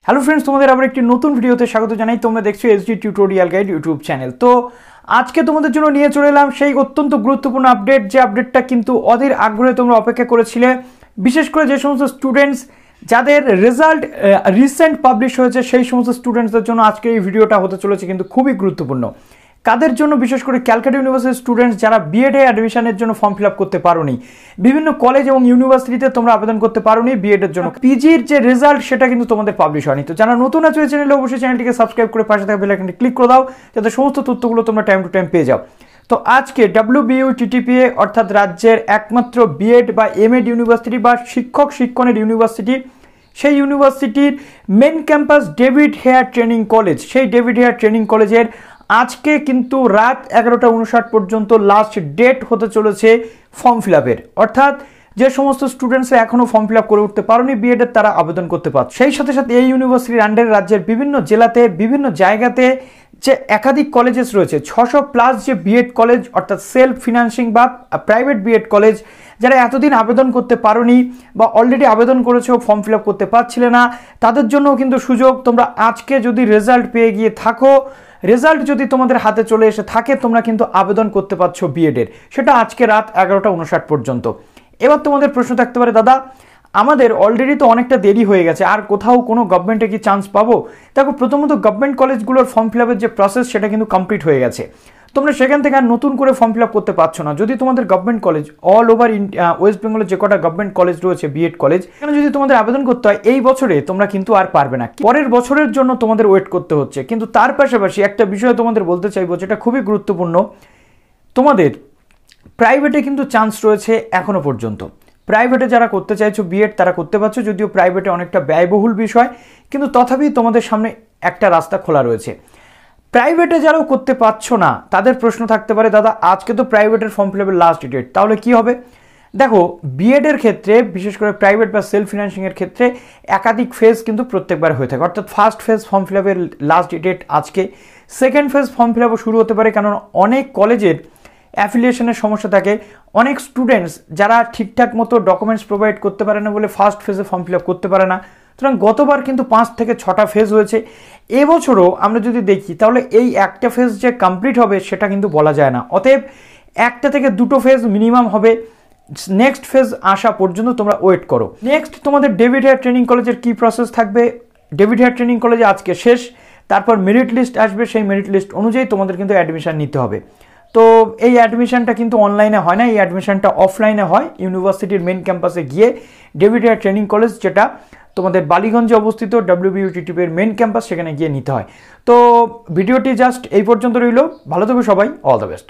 Hello friends, তোমাদের আবার একটি নতুন ভিডিওতে স্বাগত জানাই। তোমরা দেখছো SD tutorial guide YouTube channel. তো আজকে তোমাদের জন্য নিয়ে চলে এলাম সেই অত্যন্ত গুরুত্বপূর্ণ আপডেট, যে আপডেটটা কিন্তু অধীর আগ্রহে তোমরা অপেক্ষা করেছিলে। বিশেষ করে যে সমস্ত স্টুডেন্টস যাদের রেজাল্ট রিসেন্ট পাবলিশ হয়েছে সেই সমস্ত স্টুডেন্টসদের জন্য আজকে এই ভিডিওটা হতে চলেছে কিন্তু খুবই গুরুত্বপূর্ণ। কাদের জন্য? বিশেষ করে ক্যালকাটা ইউনিভার্সিটির স্টুডেন্টস যারা বিএড এ অ্যাডমিশনের জন্য ফর্ম ফিল আপ করতে পারোনি, বিভিন্ন কলেজ এবং ইউনিভার্সিটিতে তোমরা আবেদন করতে পারোনি বিএড এর জন্য, পিজির যে রেজাল্ট সেটা কিন্তু তোমাদের পাবলিশ হয়নি। তো যারা নতুন আছে ওই চ্যানেলে অবশ্যই চ্যানেলটিকে সাবস্ক্রাইব করে পাশে থাকা বেল আইকনটি ক্লিক করে দাও, যাতে সমস্ত তথ্যগুলো তোমরা টাইম টু টাইম পেয়ে যাও। তো আজকে WBUTTPA অর্থাৎ রাজ্যের একমাত্র বিএড বা m.ed ইউনিভার্সিটি বা শিক্ষক শিক্ষণের ইউনিভার্সিটি, সেই ইউনিভার্সিটির main campus David Hare training college, সেই ডেভিড হেয়ার ট্রেনিং কলেজের আজকে কিন্তু রাত 11:59 পর্যন্ত লাস্ট ডেট হতে চলেছে ফর্ম ফিল আপের। অর্থাৎ যে সমস্ত স্টুডেন্টসরা এখনও ফর্ম ফিল আপ করে উঠতে পারেনি বিএডের, তারা আবেদন করতে পারছে। সেই সাথে সাথে এই ইউনিভার্সিটির আন্ডারে রাজ্যের বিভিন্ন জেলাতে বিভিন্ন জায়গাতে যে একাধিক কলেজেস রয়েছে, 600+ যে বিএড কলেজ অর্থাৎ সেলফ ফিনান্সিং বা প্রাইভেট বিএড কলেজ, যারা এতদিন আবেদন করতে পারোনি বা অলরেডি আবেদন করেছো ফর্ম ফিল আপ করতে পারছিলে না, তাদের জন্যও কিন্তু সুযোগ। তোমরা আজকে যদি রেজাল্ট পেয়ে গিয়ে থাকো, রেজাল্ট যদি তোমাদের হাতে চলে এসে থাকে, তোমরা কিন্তু আবেদন করতে পারছো বিএডের, সেটা আজকে রাত 11:59 পর্যন্ত। এবার তোমাদের প্রশ্ন থাকতে পারে, দাদা আমাদের অলরেডি তো অনেকটা দেরি হয়ে গেছে, আর কোথাও কোনো গভর্নমেন্টে কি চান্স পাবো? দেখো, প্রথমত গভর্নমেন্ট কলেজগুলোর ফর্ম ফিল আপের যে প্রসেস সেটা কিন্তু কমপ্লিট হয়ে গেছে। তোমরা সেখান থেকে আর নতুন করে ফর্ম ফিল আপ করতে পারছো না। যদি তোমাদের government college all over West বেঙ্গলের যে কটা গভর্নমেন্ট কলেজ রয়েছে বিএড কলেজ, এখানে যদি তোমাদের আবেদন করতে হয় এই বছরে, তোমরা কিন্তু আর পারবে না, পরের বছরের জন্য তোমাদের ওয়েট করতে হচ্ছে। কিন্তু তার পাশাপাশি একটা বিষয় তোমাদের বলতে চাইবো, যেটা খুবই গুরুত্বপূর্ণ, তোমাদের প্রাইভেটে কিন্তু চান্স রয়েছে এখনো পর্যন্ত। প্রাইভেটে যারা করতে চাইছো বিএড তারা করতে পারছো, যদিও প্রাইভেটে অনেকটা ব্যয়বহুল বিষয়, কিন্তু তথাপি তোমাদের সামনে একটা রাস্তা খোলা রয়েছে। প্রাইভেটে যারাও করতে পারছো না, তাদের প্রশ্ন থাকতে পারে, দাদা আজকে তো প্রাইভেটের ফর্ম ফিল আপের লাস্ট ডেট, তাহলে কি হবে? দেখো, বিএড এর ক্ষেত্রে বিশেষ করে প্রাইভেট বা সেলফ ফিনান্সিং এর ক্ষেত্রে একাধিক ফেজ কিন্তু প্রত্যেকবার হয়ে থাকে। অর্থাৎ ফার্স্ট ফেজ ফর্ম ফিল আপের লাস্ট ডেট আজকে, সেকেন্ড ফেজ ফর্ম ফিল আপও শুরু হতে পারে, কারণ অনেক কলেজের অ্যাফিলিয়েশনের সমস্যা থাকে, অনেক স্টুডেন্টস যারা ঠিকঠাক মতো ডকুমেন্টস প্রোভাইড করতে পারে না বলে ফার্স্ট ফেজে ফর্ম ফিল আপ করতে পারে না। সুতরাং গতবার কিন্তু 5 থেকে 6টা ফেজ হয়েছে। এবছরও আমরা যদি দেখি তাহলে এই একটা ফেজ যে কমপ্লিট হবে সেটা কিন্তু বলা যায় না। অতএব 1টা থেকে 2টো ফেজ মিনিমাম হবে। নেক্সট ফেজ আসা পর্যন্ত তোমরা ওয়েট করো। নেক্সট তোমাদের ডেভিড হেয়ার ট্রেনিং কলেজের কি প্রসেস থাকবে? ডেভিড হেয়ার ট্রেনিং কলেজে আজকে শেষ, তারপর মেরিট লিস্ট আসবে, সেই মেরিট লিস্ট অনুযায়ী তোমাদের কিন্তু অ্যাডমিশন নিতে হবে। তো এই অ্যাডমিশনটা কিন্তু অনলাইনে হয় না, এই অ্যাডমিশনটা অফলাইনে হয়, ইউনিভার্সিটির মেন ক্যাম্পাসে গিয়ে। ডেভিড হেয়ার ট্রেনিং কলেজ যেটা তোমাদের বালিগঞ্জে অবস্থিত, WBUTTPA মেন ক্যাম্পাস, সেখানে গিয়ে নিতে হয়। তো ভিডিওটি জাস্ট এই পর্যন্ত রইল। ভালো থাকবে সবাই, অল দ্য বেস্ট।